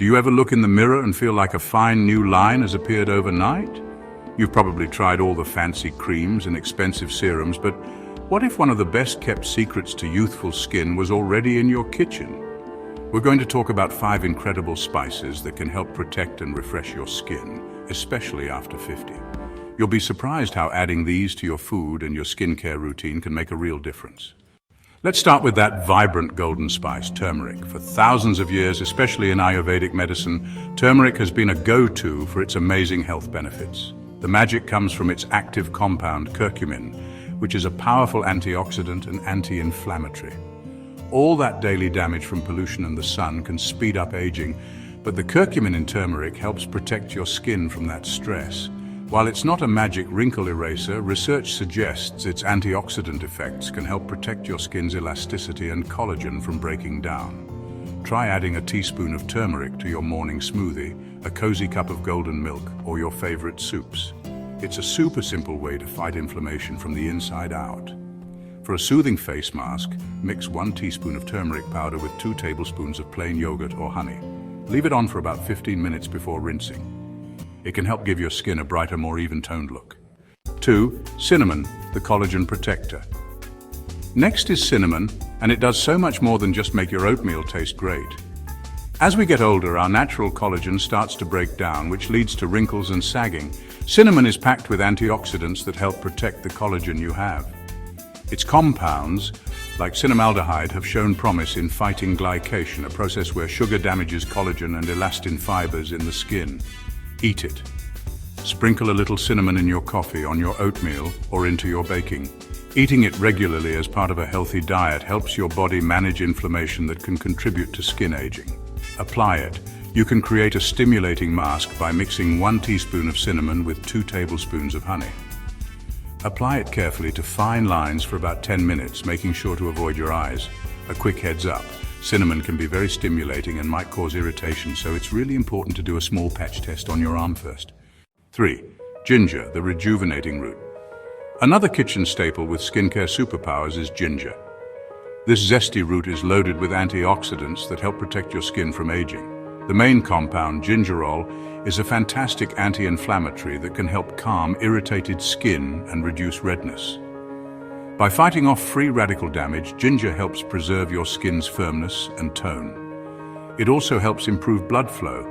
Do you ever look in the mirror and feel like a fine new line has appeared overnight? You've probably tried all the fancy creams and expensive serums, but what if one of the best-kept secrets to youthful skin was already in your kitchen? We're going to talk about 5 incredible spices that can help protect and refresh your skin, especially after 50. You'll be surprised how adding these to your food and your skincare routine can make a real difference. Let's start with that vibrant golden spice, turmeric. For thousands of years, especially in Ayurvedic medicine, turmeric has been a go-to for its amazing health benefits. The magic comes from its active compound, curcumin, which is a powerful antioxidant and anti-inflammatory. All that daily damage from pollution and the sun can speed up aging, but the curcumin in turmeric helps protect your skin from that stress. While it's not a magic wrinkle eraser, research suggests its antioxidant effects can help protect your skin's elasticity and collagen from breaking down. Try adding a teaspoon of turmeric to your morning smoothie, a cozy cup of golden milk, or your favorite soups. It's a super simple way to fight inflammation from the inside out. For a soothing face mask, mix 1 teaspoon of turmeric powder with 2 tablespoons of plain yogurt or honey. Leave it on for about 15 minutes before rinsing. It can help give your skin a brighter, more even-toned look. 2. Cinnamon, the collagen protector. Next is cinnamon, and it does so much more than just make your oatmeal taste great. As we get older, our natural collagen starts to break down, which leads to wrinkles and sagging. Cinnamon is packed with antioxidants that help protect the collagen you have. Its compounds, like cinnamaldehyde, have shown promise in fighting glycation, a process where sugar damages collagen and elastin fibers in the skin. Eat it. Sprinkle a little cinnamon in your coffee, on your oatmeal, or into your baking. Eating it regularly as part of a healthy diet helps your body manage inflammation that can contribute to skin aging. Apply it. You can create a stimulating mask by mixing 1 teaspoon of cinnamon with 2 tablespoons of honey. Apply it carefully to fine lines for about 10 minutes, making sure to avoid your eyes. A quick heads up, cinnamon can be very stimulating and might cause irritation, so it's really important to do a small patch test on your arm first. 3. Ginger, the rejuvenating root. Another kitchen staple with skincare superpowers is ginger. This zesty root is loaded with antioxidants that help protect your skin from aging. The main compound, gingerol, is a fantastic anti-inflammatory that can help calm irritated skin and reduce redness. By fighting off free radical damage, ginger helps preserve your skin's firmness and tone. It also helps improve blood flow,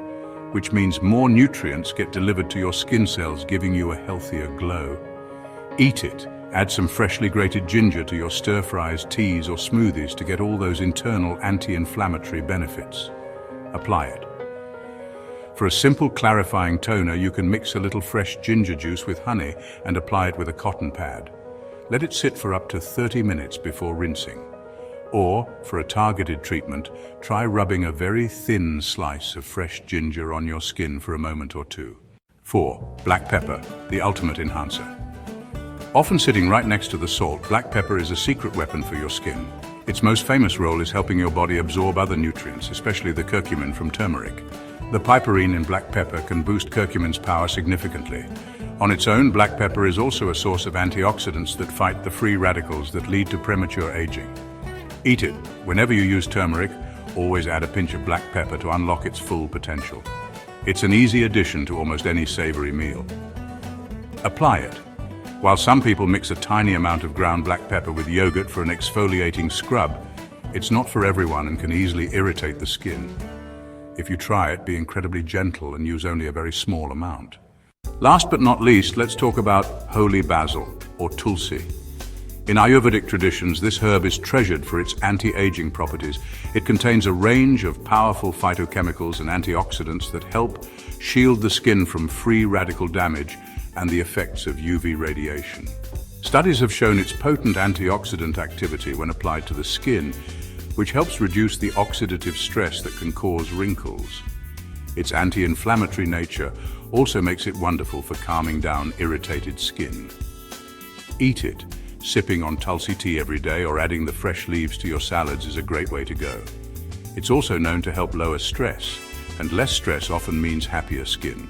which means more nutrients get delivered to your skin cells, giving you a healthier glow. Eat it. Add some freshly grated ginger to your stir-fries, teas, or smoothies to get all those internal anti-inflammatory benefits. Apply it. For a simple clarifying toner, you can mix a little fresh ginger juice with honey and apply it with a cotton pad. Let it sit for up to 30 minutes before rinsing. Or, for a targeted treatment, try rubbing a very thin slice of fresh ginger on your skin for a moment or two. 4. Black pepper, the ultimate enhancer. Often sitting right next to the salt, black pepper is a secret weapon for your skin. Its most famous role is helping your body absorb other nutrients, especially the curcumin from turmeric. The piperine in black pepper can boost curcumin's power significantly. On its own, black pepper is also a source of antioxidants that fight the free radicals that lead to premature aging. Eat it. Whenever you use turmeric, always add a pinch of black pepper to unlock its full potential. It's an easy addition to almost any savory meal. Apply it. While some people mix a tiny amount of ground black pepper with yogurt for an exfoliating scrub, it's not for everyone and can easily irritate the skin. If you try it, be incredibly gentle and use only a very small amount. Last but not least, let's talk about holy basil, or tulsi. In Ayurvedic traditions, this herb is treasured for its anti-aging properties. It contains a range of powerful phytochemicals and antioxidants that help shield the skin from free radical damage and the effects of UV radiation. Studies have shown its potent antioxidant activity when applied to the skin, which helps reduce the oxidative stress that can cause wrinkles. Its anti-inflammatory nature also makes it wonderful for calming down irritated skin. Eat it. Sipping on tulsi tea every day or adding the fresh leaves to your salads is a great way to go. It's also known to help lower stress, and less stress often means happier skin.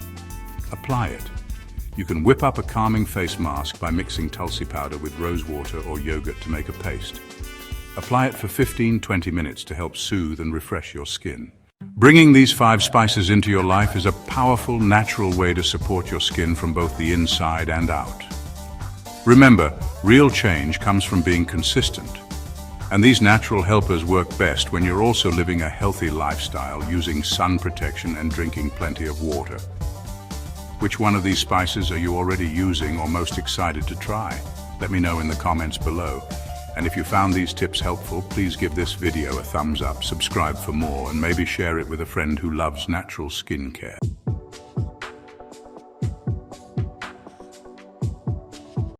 Apply it. You can whip up a calming face mask by mixing tulsi powder with rose water or yogurt to make a paste. Apply it for 15-20 minutes to help soothe and refresh your skin. Bringing these 5 spices into your life is a powerful, natural way to support your skin from both the inside and out. Remember, real change comes from being consistent. And these natural helpers work best when you're also living a healthy lifestyle, using sun protection and drinking plenty of water. Which one of these spices are you already using or most excited to try? Let me know in the comments below. And if you found these tips helpful, please give this video a thumbs up, subscribe for more, and maybe share it with a friend who loves natural skincare.